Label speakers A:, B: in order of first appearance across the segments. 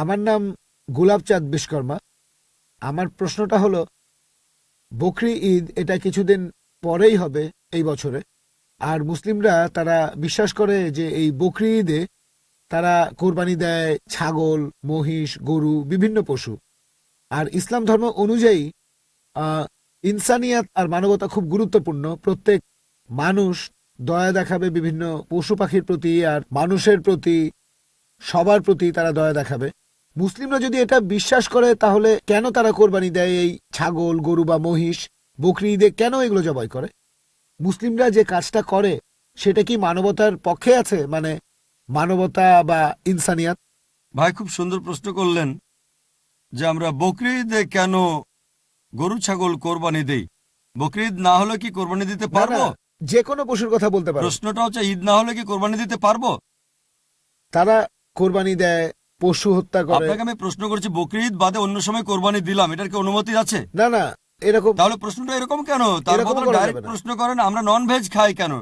A: আমার নাম গোলাপচাঁদ বিশ্বকর্মা। আমার প্রশ্নটা হলো, বকরি ঈদ এটা কিছুদিন পরেই হবে এই বছরে। আর মুসলিমরা তারা বিশ্বাস করে যে এই বকরি ঈদে তারা কোরবানি দেয় ছাগল, মহিষ, গরু, বিভিন্ন পশু। আর ইসলাম ধর্ম অনুযায়ী ইনসানিয়াত আর মানবতা খুব গুরুত্বপূর্ণ। প্রত্যেক মানুষ দয়া দেখাবে বিভিন্ন পশু পাখির প্রতি আর মানুষের প্রতি, সবার প্রতি তারা দয়া দেখাবে। মুসলিমরা যদি এটা বিশ্বাস করে তাহলে কেন তারা কোরবানি দেয় এই ছাগল, গরু বা মহিষ? বকরি ঈদে কেন এগুলো জবাই করে? মুসলিমরা যে কাজটা করে সেটা কি মানবতার পক্ষে আছে, মানে মানবতা বা ইনসানিয়াত?
B: ভাই খুব সুন্দর প্রশ্ন করলেন যে আমরা বকরি ঈদে কেন গরু ছাগল কোরবানি দেই। বকরি ঈদ না হলে কি কোরবানি দিতে
A: না,
B: পারবো?
A: না, যে কোনো পশুর কথা বলতে পারো।
B: প্রশ্নটা হচ্ছে ঈদ না হলে কি কোরবানি দিতে পারবো?
A: তারা কোরবানি দেয়, পশু হত্যা করে।
B: আপনাকে আমি প্রশ্ন করছি বকরি ঈদ বাদে অন্য সময় কোরবানি দিলাম, এটার কি অনুমতি আছে?
A: না, না, এরকম
B: তাহলে প্রশ্নটা এরকম কেন? তার
A: এরকম
B: বদলে
A: করা যাবে
B: ডাইরেক্ট
A: না।
B: প্রশ্ন করেন আমরা নন ভেজ খাই কেন।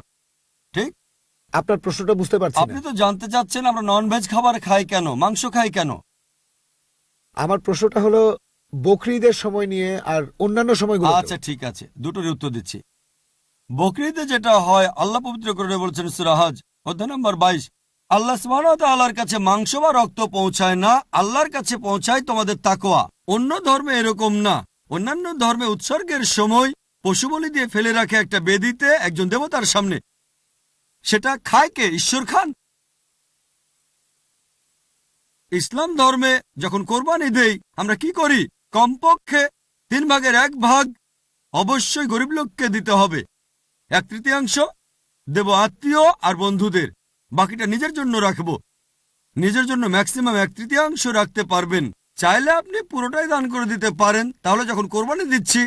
B: ঠিক,
A: আপনার প্রশ্নটা বুঝতে পারছি
B: আপনি
A: না।
B: তো জানতে চাচ্ছেন আমরা নন ভেজ খাবার খাই কেন, মাংস খাই কেন।
A: আমার প্রশ্নটা হলো বকরি ঈদের সময় নিয়ে আর অন্যান্য সময়গুলো।
B: আচ্ছা ঠিক আছে, দুটোর উত্তর দিচ্ছি। বকরি ঈদে যেটা হয় আল্লাহ পবিত্র করে বলছেন সূরা হজ অধ্যায় নম্বর 22, আল্লাহ সুবহানাহু ওয়া তাআলার কাছে মাংস বা রক্ত পৌঁছায় না, আল্লাহর কাছে পৌঁছায় তোমাদের তাকওয়া। অন্য ধর্মে এরকম না। অন্যান্য ধর্মে উৎসর্গের সময় পশু বলি দিয়ে ফেলে রাখে একটা বেদিতে একজন দেবতার সামনে। সেটা খায় কে? ঈশ্বর খান। ইসলাম ধর্মে যখন কোরবানি দেই আমরা কি করি? কমপক্ষে 1/3 অবশ্যই গরিব লোককে দিতে হবে, 1/3 দেব আত্মীয় আর বন্ধুদের, বাকিটা নিজের জন্য রাখবো। নিজের জন্য ম্যাক্সিমাম 1/3 রাখতে পারবেন। চাইলে আপনি পুরোটাই দান করে দিতে পারেন। তাহলে যখন কোরবানি দিচ্ছি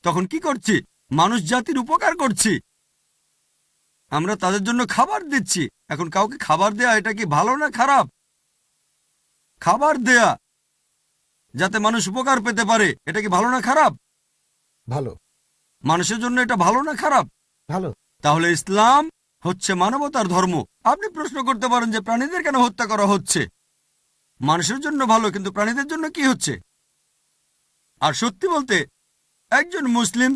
B: তখন কি করছি? মানুষ জাতির উপকার করছি। আমরা তাদের জন্য খাবার দিচ্ছি। এখন কাউকে খাবার দেয়া এটা কি ভালো না খারাপ? খাবার দেয়া যাতে মানুষ উপকার পেতে পারে এটা কি ভালো না খারাপ?
A: ভালো।
B: মানুষের জন্য এটা ভালো না খারাপ?
A: ভালো।
B: তাহলে ইসলাম হচ্ছে মানবতার ধর্ম। আপনি প্রশ্ন করতে পারেন যে প্রাণীদের কেন হত্যা করা হচ্ছে? মানুষের জন্য ভালো, কিন্তু প্রাণীদের জন্য কি হচ্ছে? আর সত্যি বলতে একজন মুসলিম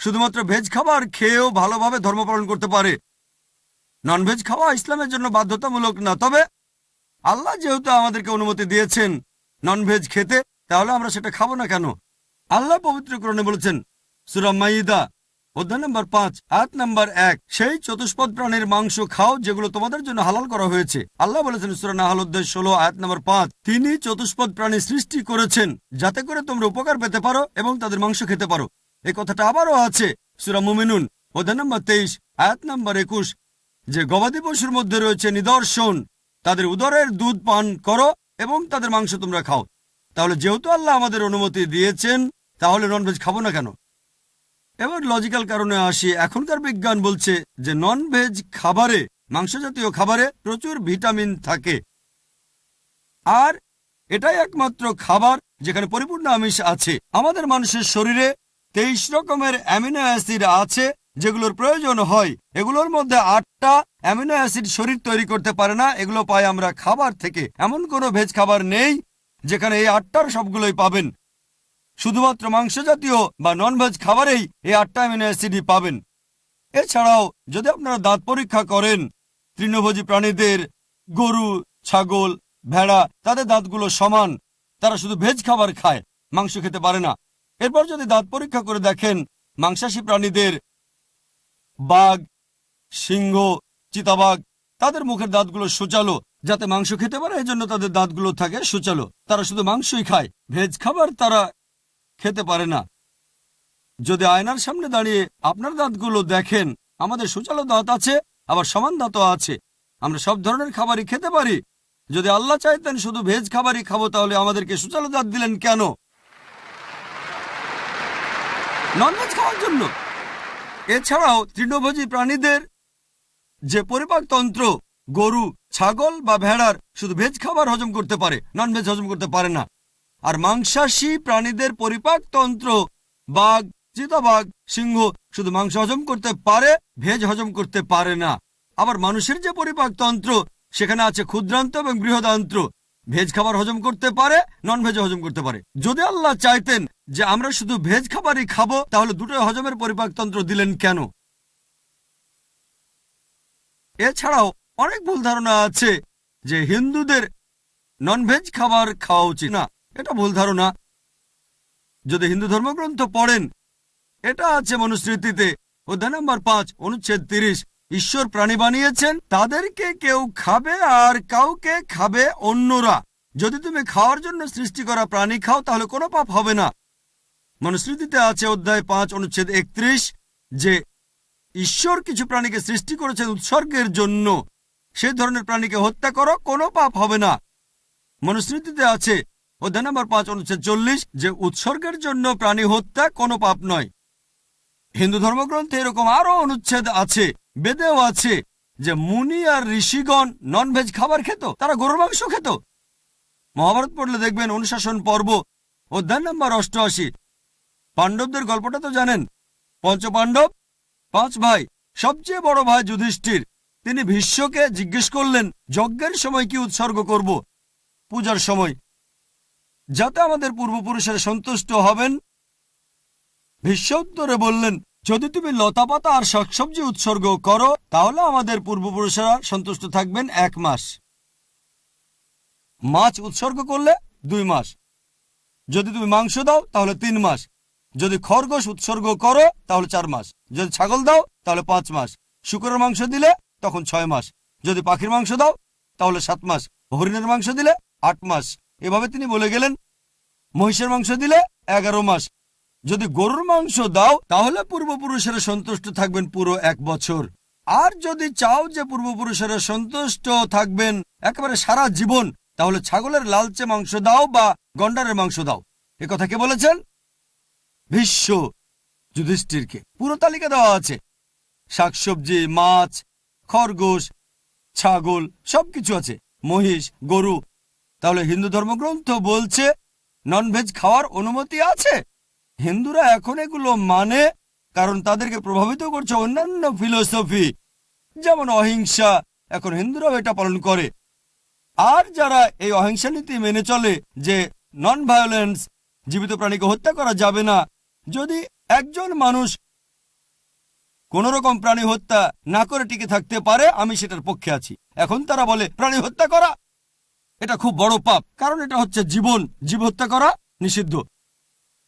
B: শুধুমাত্র ভেজ খাবার খেয়েও ভালোভাবে ধর্ম পালন করতে পারে। ননভেজ খাওয়া ইসলামের জন্য বাধ্যতামূলক না। তবে আল্লাহ যেহেতু আমাদেরকে অনুমতি দিয়েছেন ননভেজ খেতে, তাহলে আমরা সেটা খাবো না কেন? আল্লাহ পবিত্র কোরআনে বলেছেন সূরা মাইদা অধ্যায় নম্বর 5 আয়াত নম্বর 1, সেই চতুষ্পদ প্রাণীর মাংস খাও যেগুলো তোমাদের জন্য হালাল করা হয়েছে। আল্লাহ বলেছেন সূরা নাহল অধ্যায় 16 আয়াত নম্বর 5, তিনি চতুষ্পদ প্রাণী সৃষ্টি করেছেন যাতে করে তোমরা উপকার পেতে পারো এবং তাদের মাংস খেতে পারো। এই কথাটা আবারও আছে সূরা মুমিনুন অধ্যায় নম্বর 23 আয়াত নম্বর 21, যে গবাদি পশুর মধ্যে রয়েছে নিদর্শন, তাদের উদরের দুধ পান করো এবং তাদের মাংস তোমরা খাও। তাহলে যেহেতু আল্লাহ আমাদের অনুমতি দিয়েছেন, তাহলে ননভেজ খাবো না কেন? এবার লজিক্যাল কারণে আসি। এখনকার বিজ্ঞান বলছে যে নন ভেজ খাবারে, মাংস জাতীয় খাবারে প্রচুর ভিটামিন থাকে, আর এটাই একমাত্র খাবার যেখানে পরিপূর্ণ আমিষ আছে। আমাদের মানুষের শরীরে 23 রকমের অ্যামিনো অ্যাসিড আছে যেগুলোর প্রয়োজন হয়। এগুলোর মধ্যে 8টা অ্যামিনো অ্যাসিড শরীর তৈরি করতে পারে না, এগুলো পাই আমরা খাবার থেকে। এমন কোনো ভেজ খাবার নেই যেখানে এই 8টার সবগুলোই পাবেন। শুধুমাত্র মাংস জাতীয় বা নন ভেজ খাবারেই এই 8টা অ্যামিনো অ্যাসিডই পাবেন। এছাড়াও যদি আপনারা দাঁত পরীক্ষা করেন তৃণভোজী প্রাণীদের, গরু, ছাগল, ভেড়া, তাদের দাঁতগুলো সমান। তারা শুধু ভেজ খাবার খায়, মাংস খেতে পারে না। এরপর যদি দাঁত পরীক্ষা করে দেখেন মাংসাশী প্রাণীদের, বাঘ, সিংহ, চিতাবাঘ, তাদের মুখের দাঁতগুলো সূচালো যাতে মাংস খেতে পারে, এই জন্য তাদের দাঁতগুলো থাকে সূচালো। তারা শুধু মাংসই খায়, ভেজ খাবার তারা খেতে পারে না। যদি আয়নার সামনে দাঁড়িয়ে আপনার দাঁতগুলো দেখেন, আমাদের সূচালো দাঁত আছে, আবার সমান দাঁতও আছে। আমরা সব ধরনের খাবারই খেতে পারি। যদি আল্লাহ চাইতেন শুধু ভেজ খাবারই খাবো, তাহলে আমাদেরকে সূচালো দাঁত দিলেন কেন? ননভেজ খাওয়ার জন্য। এছাড়াও তৃণভোজী প্রাণীদের যে পরিপাকতন্ত্র, গরু, ছাগল বা ভেড়ার শুধু ভেজ খাবার হজম করতে পারে, ননভেজ হজম করতে পারে না। আর মাংসাশী প্রাণীদের পরিপাকতন্ত্র, বাঘ, চিতাবাঘ, সিংহ শুধু মাংস হজম করতে পারে, ভেজ হজম করতে পারে না। আবার মানুষের যে পরিপাকতন্ত্র, সেখানে আছে ক্ষুদ্রান্ত এবং বৃহদান্ত্র। ভেজ খাবার হজম করতে পারে, নন ভেজ হজম করতে পারে। যদি আল্লাহ চাইতেন যে আমরা শুধু ভেজ খাবারই খাবো, তাহলে দুটোই হজমের পরিপাকতন্ত্র দিলেন কেন? এছাড়াও অনেক ভুল ধারণা আছে যে হিন্দুদের নন ভেজ খাবার খাওয়া উচিত না। এটা ভুল ধারণা। যদি হিন্দু ধর্মগ্রন্থ পড়েন, এটা আছে মনুস্মৃতিতে অধ্যায় নম্বর 5 অনুচ্ছেদ 30, ঈশ্বর প্রাণী বানিয়েছেন, তাদেরকে কেউ খাবে আর কাউকে খাবে অন্যরা। যদি তুমি খাওয়ার জন্য সৃষ্টি করা প্রাণী খাও তাহলে কোনো পাপ হবে না। মনুস্মৃতিতে আছে অধ্যায় 5 অনুচ্ছেদ 31 যে ঈশ্বর কিছু প্রাণীকে সৃষ্টি করেছেন উৎসর্গের জন্য, সেই ধরনের প্রাণীকে হত্যা করো, কোনো পাপ হবে না। মনুস্মৃতিতে আছে অধ্যায় নম্বর 5 অনুচ্ছেদ 40 যে উৎসর্গের জন্য প্রাণী হত্যা কোনো পাপ নয়। হিন্দু ধর্মগ্রন্থে এরকম আরো অনুচ্ছেদ আছে, বেদেও আছে যে মুনি আর ঋষিগণ নন ভেজ খাবার খেত, তারা গরুর মাংস খেত। মহাভারত পড়লে দেখবেন অনুশাসন পর্ব অধ্যায় নম্বর 88। পাণ্ডবদের গল্পটা তো জানেন। পঞ্চপাণ্ডব 5 ভাই, সবচেয়ে বড় ভাই যুধিষ্ঠির, তিনি ভীষ্মকে জিজ্ঞেস করলেন যজ্ঞের সময় কি উৎসর্গ করব, পূজার সময়, যাতে আমাদের পূর্বপুরুষেরা সন্তুষ্ট হবেন। ভীষ্ম উত্তরে বললেন, যদি তুমি লতাপাতা আর শাকসবজি উৎসর্গ করো তাহলে আমাদের পূর্বপুরুষেরা সন্তুষ্ট থাকবেন 1 মাস। মাছ উৎসর্গ করলে 2 মাস। যদি তুমি মাংস দাও তাহলে 3 মাস। যদি খরগোশ উৎসর্গ করো তাহলে 4 মাস। যদি ছাগল দাও তাহলে 5 মাস। শূকরের মাংস দিলে তখন 6 মাস। যদি পাখির মাংস দাও তাহলে 7 মাস। হরিণের মাংস দিলে 8 মাস। এভাবে তিনি বলে গেলেন। মহিষের মাংস দিলে 11 মাস। যদি গরুর মাংস দাও তাহলে পূর্বপুরুষেরা সন্তুষ্ট থাকবেন পুরো 1 বছর। আর যদি চাও যে পূর্বপুরুষেরা সন্তুষ্ট থাকবেন একেবারে সারা জীবন, তাহলে ছাগলের লালচে মাংস দাও বা গন্ডারের মাংস দাও। এ কথা কে বলেছেন? ভীষ্ম যুধিষ্ঠিরকে। পুরো তালিকা দেওয়া আছে, শাকসবজি, মাছ, খরগোশ, ছাগল, সবকিছু আছে, মহিষ, গরু। তাহলে হিন্দু ধর্মগ্রন্থ বলছে নন ভেজ খাওয়ার অনুমতি আছে। হিন্দুরা এখন এগুলো মানে কারণ তাদেরকে প্রভাবিত করছে অন্যান্য ফিলোসফি, যেমন অহিংসা। এখন হিন্দুরাও এটা পালন করে। আর যারা এই অহিংসা নীতি মেনে চলে যে নন ভায়োলেন্স, জীবিত প্রাণীকে হত্যা করা যাবে না, যদি একজন মানুষ কোন রকম প্রাণী হত্যা না করে টিকে থাকতে পারে, আমি সেটার পক্ষে আছি। এখন তারা বলে প্রাণী হত্যা করা এটা খুব বড় পাপ, কারণ এটা হচ্ছে জীবন, জীব হত্যা করা নিষিদ্ধ।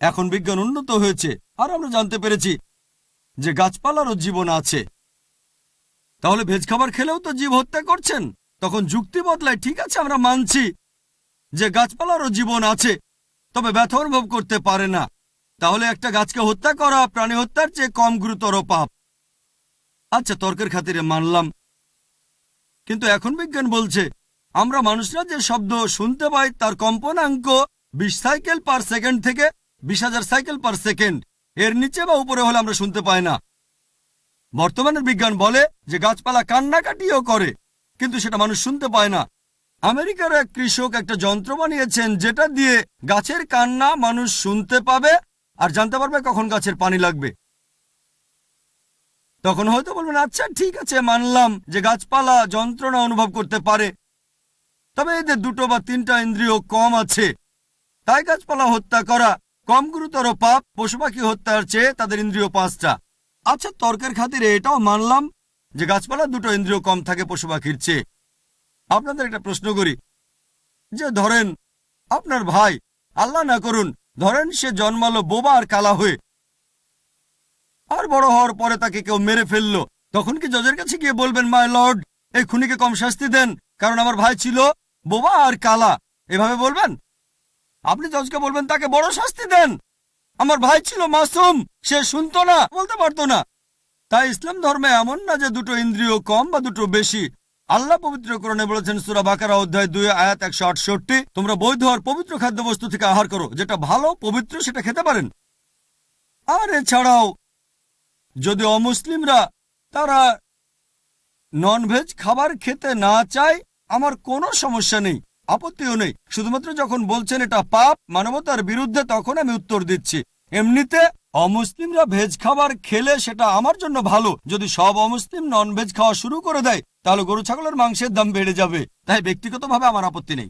B: এখন বিজ্ঞান উন্নত হয়েছে আর আমরা জানতে পেরেছি যে গাছপালারও জীবন আছে। তাহলে ভেজ খাবার খেলেও তো জীব হত্যা করছেন। তখন যুক্তি বদলায়, ঠিক আছে আমরা মানছি যে গাছপালারও জীবন আছে, তবে ব্যথা অনুভব করতে পারে না। তাহলে একটা গাছকে হত্যা করা প্রাণী হত্যার চেয়ে কম গুরুতর পাপ। আচ্ছা, তর্কের খাতিরে মানলাম, কিন্তু এখন বিজ্ঞান বলছে আমরা মানুষরা যে শব্দ শুনতে পাই তার কম্পনাঙ্ক 20 সাইকেল পার সেকেন্ড থেকে 20,000 সাইকেল পার সেকেন্ড। এর নিচে বা উপরে হলে আমরা শুনতে পাই না। বর্তমানের বিজ্ঞান বলে যে গাছপালা কান্নাকাটিও করে, কিন্তু সেটা মানুষ শুনতে পায় না। আমেরিকার এক কৃষক একটা যন্ত্র বানিয়েছেন যেটা দিয়ে গাছের কান্না মানুষ শুনতে পাবে আর জানতে পারবে কখন গাছের পানি লাগবে। তখন হয়তো বলবেন, আচ্ছা ঠিক আছে, মানলাম যে গাছপালা যন্ত্রণা অনুভব করতে পারে, তবে এদের 2 বা 3টা ইন্দ্রিয় কম আছে, তাই গাছপালা হত্যা করা কম গুরুতর পাপ পশু পাখি হত্যার চেয়ে তাদের ইন্দ্রিয় 5টা। আচ্ছা, তর্কের খাতিরে এটাও মানলাম যে গাছপালা 2টো ইন্দ্রিয় কম থাকে পশু পাখির চেয়ে। আপনাদের একটা প্রশ্ন করি, যে ধরেন আপনার ভাই, আল্লাহ না করুন, ধরেন সে জন্মালো বোবা আর কালা হয়ে, আর বড় হওয়ার পরে তাকে কেউ মেরে ফেললো, তখন কি জজের কাছে গিয়ে বলবেন, মাই লর্ড, এই খুনিকে কম শাস্তি দেন কারণ আমার ভাই ছিল বোবা আর কালা? এভাবে বলবেন? আপনি জজকে বলবেন তাকে বড় শাস্তি দেন, আমার ভাই ছিল মাসুম, সে শুনতো না, বলতে পারতো না। তাই ইসলাম ধর্মে এমন না যে 2টো ইন্দ্রিয় কম বা 2টো বেশি। আল্লাহ পবিত্র কোরআনে বলেছেন সূরা বাকারা অধ্যায় 2 আয়াত 168, তোমরা বৈধ আর পবিত্র খাদ্যবস্তু থেকে আহার করো, যেটা ভালো পবিত্র সেটা খেতে পারেন। আর এছাড়াও যদি অমুসলিমরা তারা নন ভেজ খাবার খেতে না চায়, আমার কোনো সমস্যা নেই, আপত্তিও নেই। শুধুমাত্র যখন বলছেন এটা পাপ, মানবতার বিরুদ্ধে, তখন আমি উত্তর দিচ্ছি। এমনিতে অমুসলিমরা ভেজ খাবার খেলে সেটা আমার জন্য ভালো। যদি সব অমুসলিম নন ভেজ খাওয়া শুরু করে দেয় তাহলে গরু ছাগলের মাংসের দাম বেড়ে যাবে। তাই ব্যক্তিগতভাবে আমার আপত্তি নেই।